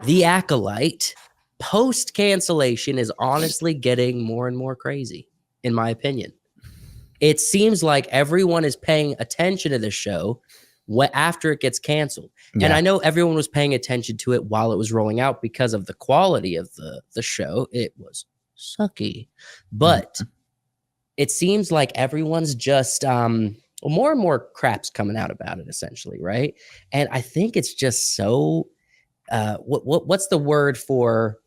The Acolyte post cancellation is honestly getting more and more crazy, in my opinion. It seems like everyone is paying attention to the show after it gets canceled. Yeah. And I know everyone was paying attention to it while it was rolling out because of the quality of the show. It was sucky. But it seems like everyone's just more and more crap's coming out about it, essentially, right? And I think it's just so what's the word for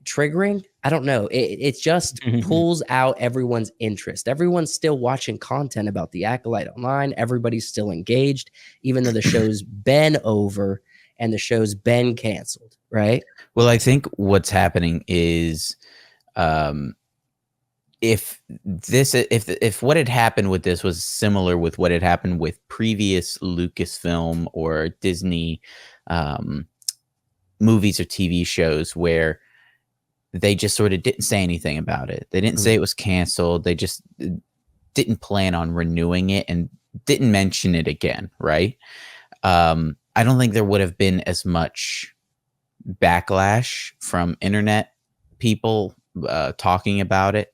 triggering? I don't know. It just pulls out everyone's interest. Everyone's still watching content about the Acolyte online. Everybody's still engaged, even though the show's been over and the show's been canceled, right? Well, I think what's happening is if what had happened with this was similar with what had happened with previous Lucasfilm or Disney movies or TV shows, where they just sort of didn't say anything about it. They didn't say it was canceled. They just didn't plan on renewing it and didn't mention it again, right? I don't think there would have been as much backlash from internet people talking about it.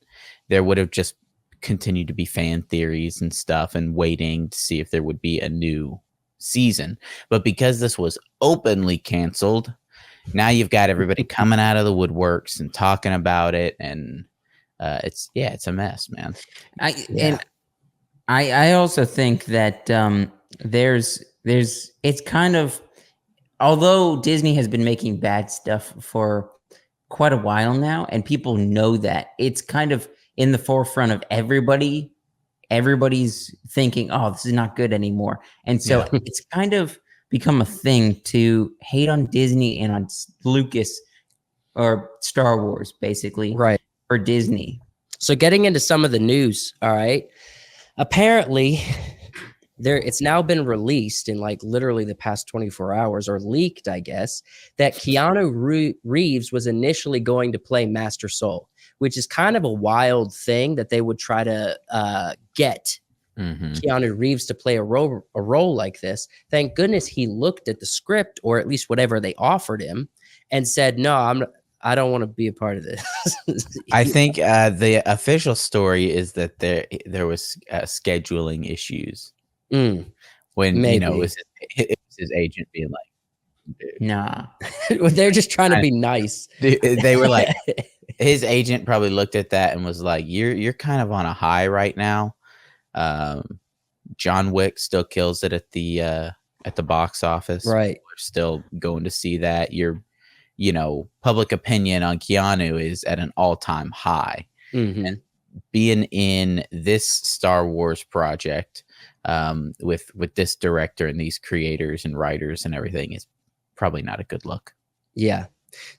There would have just continued to be fan theories and stuff and waiting to see if there would be a new season. But because this was openly canceled, now you've got everybody coming out of the woodworks and talking about it, and it's a mess, man. I also think that there's it's kind of, although Disney has been making bad stuff for quite a while now, and people know that, it's kind of in the forefront of everybody. Everybody's thinking, oh, this is not good anymore. And so it's kind of become a thing to hate on Disney and on Lucas or Star Wars, basically, right, for Disney. So getting into some of the news, all right. Apparently, it's now been released in like literally the past 24 hours, or leaked, I guess, that Keanu Reeves was initially going to play Master Soul, which is kind of a wild thing that they would try to get Keanu Reeves to play a role like this. Thank goodness he looked at the script, or at least whatever they offered him, and said, "No, I don't want to be a part of this." I think the official story is that there was scheduling issues. When Maybe. it was his agent being like, nah, they're just trying to be nice. They were like, his agent probably looked at that and was like, you're kind of on a high right now. John Wick still kills it at the box office, right? We're still going to see that. Public opinion on Keanu is at an all-time high. And being in this Star Wars project with this director and these creators and writers and everything is probably not a good look. Yeah.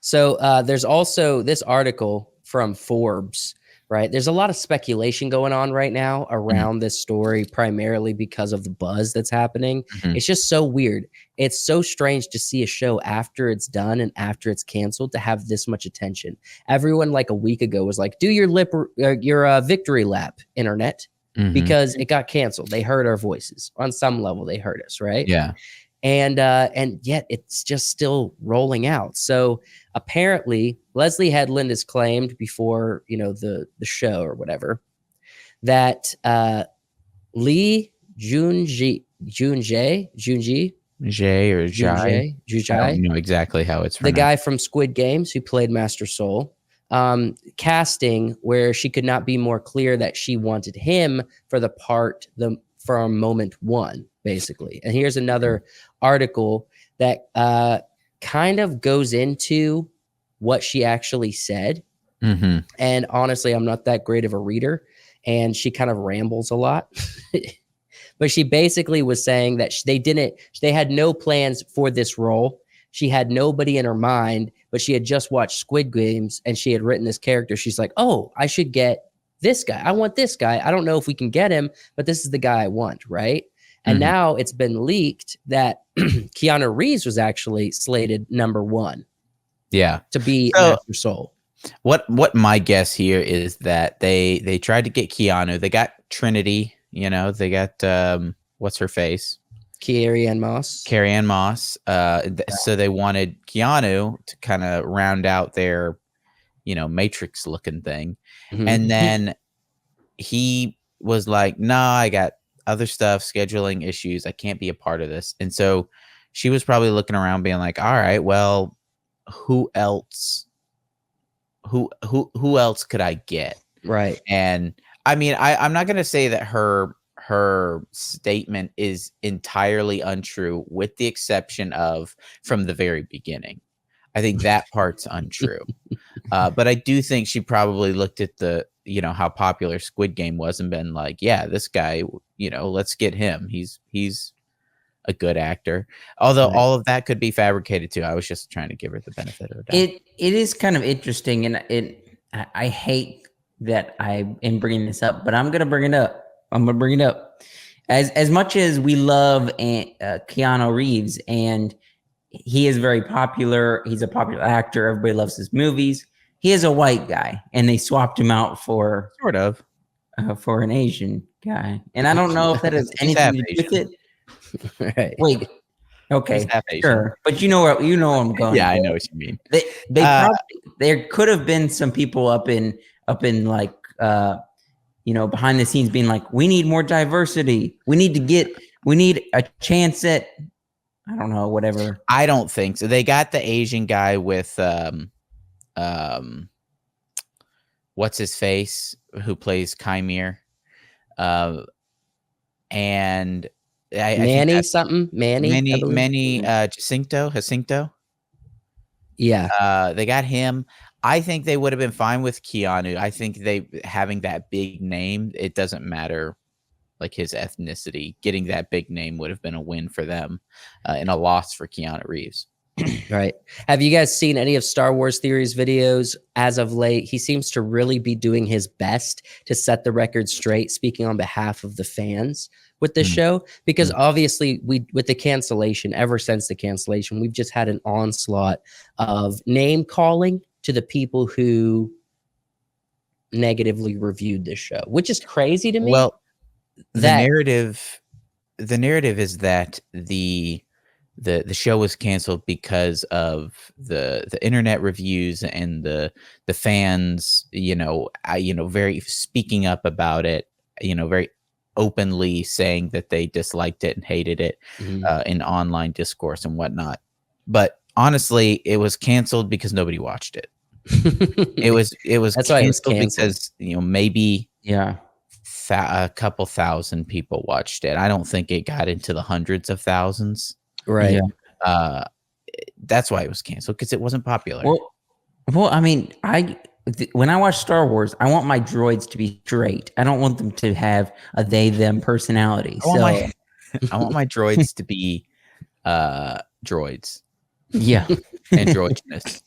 So there's also this article from Forbes, right? There's a lot of speculation going on right now around this story, primarily because of the buzz that's happening. It's just so weird. It's so strange to see a show after it's done and after it's canceled to have this much attention. Everyone like a week ago was like, do your victory lap, internet, because it got canceled. They heard our voices on some level. They heard us, right? Yeah. And yet it's just still rolling out. So apparently Leslie Headland has claimed before, the show or whatever, that Lee jung-jae, I don't know exactly how it's pronounced. The guy from Squid Games who played Master Soul, casting where she could not be more clear that she wanted him for the part from moment one, basically. And here's another article that kind of goes into what she actually said. And honestly, I'm not that great of a reader, and she kind of rambles a lot. But she basically was saying that they had no plans for this role. She had nobody in her mind, but she had just watched Squid Games and she had written this character. She's like, oh, I should get this guy. I want this guy. I don't know if we can get him, but this is the guy I want, right? And now it's been leaked that Keanu Reeves was actually slated number one. Yeah. To be Master Soul. What my guess here is that they tried to get Keanu. They got Trinity, they got what's her face? Carrie-Anne Moss. Carrie-Anne Moss. So they wanted Keanu to kind of round out their, Matrix looking thing. Mhm. And then he was like, nah, I got other stuff, scheduling issues. I can't be a part of this. And so she was probably looking around being like, all right, well, who else could I get? Right. And I mean, I'm not going to say that her statement is entirely untrue, with the exception of from the very beginning. I think that part's untrue. But I do think she probably looked at the, how popular Squid Game was and been like, yeah, this guy, let's get him. He's a good actor. Although all of that could be fabricated too. I was just trying to give her the benefit of the doubt. It is kind of interesting, and I hate that I am bringing this up, but I'm gonna bring it up. As much as we love Keanu Reeves, and he is very popular. He's a popular actor. Everybody loves his movies. He is a white guy, and they swapped him out for for an Asian guy. And I don't know if that has anything to do with it. Right. Wait. Okay. Sure. But you know where I'm going. Yeah, I know what you mean. They probably, there could have been some people up in like behind the scenes being like, we need more diversity. We need a chance at, I don't know, whatever. I don't think so. They got the Asian guy with what's his face, who plays Chimere, and Manny Jacinto. Yeah. They got him. I think they would have been fine with Keanu. I think having that big name, it doesn't matter, like his ethnicity. Getting that big name would have been a win for them, and a loss for Keanu Reeves. Right. Have you guys seen any of Star Wars Theory's videos as of late? He seems to really be doing his best to set the record straight, speaking on behalf of the fans with the show, because obviously with the cancellation, ever since the cancellation, we've just had an onslaught of name calling to the people who negatively reviewed this show, which is crazy to me. Well, the narrative is that the show was canceled because of the internet reviews and the fans, very speaking up about it, very openly saying that they disliked it and hated it in online discourse and whatnot. But honestly, it was canceled because nobody watched it. It was That's why it was canceled canceled. because maybe a couple thousand people watched it. I don't think it got into the hundreds of thousands. Right. Yeah. That's why it was canceled, because it wasn't popular. Well, I mean, when I watch Star Wars, I want my droids to be straight. I don't want them to have a they/them personality. I want my droids to be droids. Yeah. Androgynous.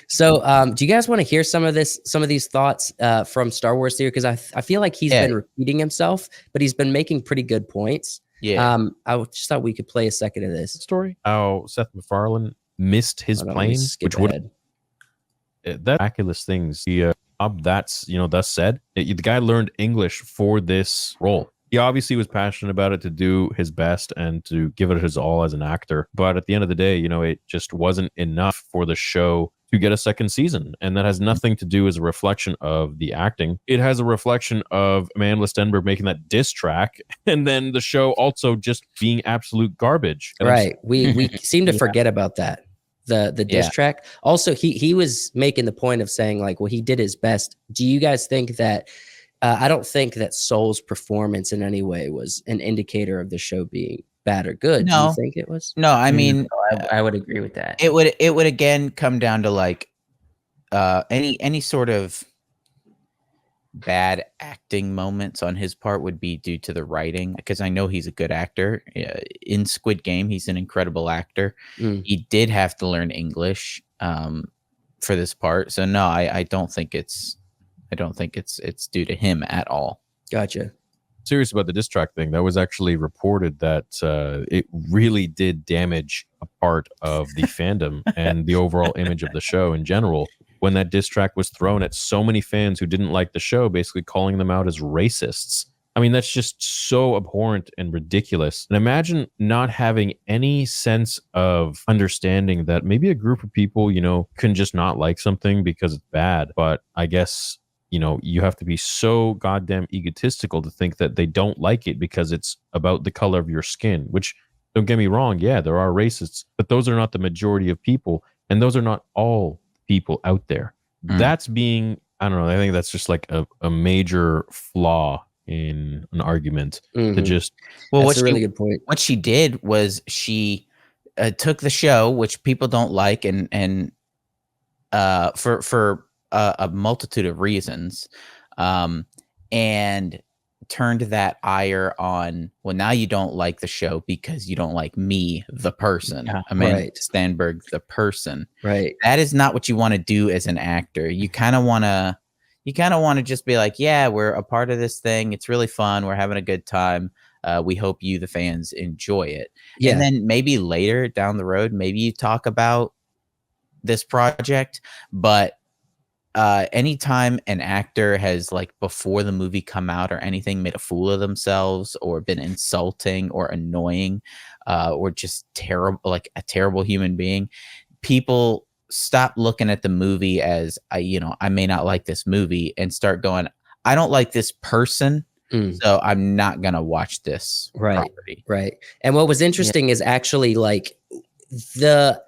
So, do you guys want to hear some of these thoughts from Star Wars Theory? Because I feel like he's been repeating himself, but he's been making pretty good points. Yeah. I just thought we could play a second of this story. How Seth MacFarlane missed his plane, which would that miraculous things. That's thus said. The guy learned English for this role. He obviously was passionate about it, to do his best and to give it his all as an actor. But at the end of the day, it just wasn't enough for the show to get a second season. And that has nothing to do as a reflection of the acting. It has a reflection of Amanda Stenberg making that diss track, and then the show also just being absolute garbage. And right. We seem to forget about that. The diss track. Also, he was making the point of saying, like, well, he did his best. Do you guys think that I don't think that Soul's performance in any way was an indicator of the show being bad or good. No. Do you think it was? No, I mean, I would agree with that. It would again come down to like any sort of bad acting moments on his part would be due to the writing, because I know he's a good actor. In Squid Game, he's an incredible actor. He did have to learn English for this part. So no, I don't think it's due to him at all. Gotcha. Serious about the diss track thing. That was actually reported that it really did damage a part of the fandom and the overall image of the show in general. When that diss track was thrown at so many fans who didn't like the show, basically calling them out as racists I mean, that's just so abhorrent and ridiculous. And imagine not having any sense of understanding that maybe a group of people, you know, can just not like something because it's bad. But I guess, you know, you have to be so goddamn egotistical to think that they don't like it because it's about the color of your skin, which, don't get me wrong, yeah, there are racists, but those are not the majority of people. And those are not all people out there. That's being, I don't know, I think that's just like a major flaw in an argument to just. Well, that's a really good point. What she did was she took the show, which people don't like, and for a multitude of reasons, and turned that ire on. Well, now you don't like the show because you don't like me, the person. Amanda Stenberg, the person. Right. That is not what you want to do as an actor. You kind of want to just be like, yeah, we're a part of this thing. It's really fun. We're having a good time. We hope you, the fans, enjoy it. Yeah. And then maybe later down the road, maybe you talk about this project. But anytime an actor has, like, before the movie come out or anything, made a fool of themselves or been insulting or annoying or just terrible, like a terrible human being, people stop looking at the movie as, I may not like this movie, and start going, I don't like this person, so I'm not going to watch this property. Right. And what was interesting is actually, like, the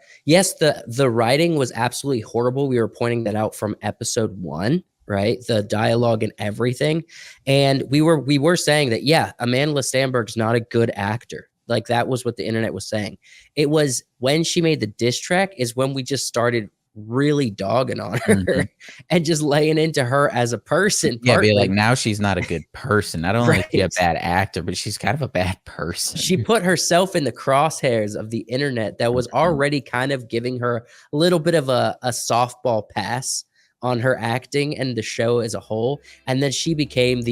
writing was absolutely horrible. We were pointing that out from episode 1, right? The dialogue and everything. And we were saying that, yeah, Amanda Stenberg's not a good actor. Like, that was what the internet was saying. It was when she made the diss track is when we just started really dogging on her and just laying into her as a person. Yeah, be like, now she's not a good person. I don't think she's a bad actor, but she's kind of a bad person. She put herself in the crosshairs of the internet that was already kind of giving her a little bit of a softball pass on her acting and the show as a whole. And then she became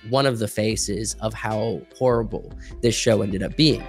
one of the faces of how horrible this show ended up being.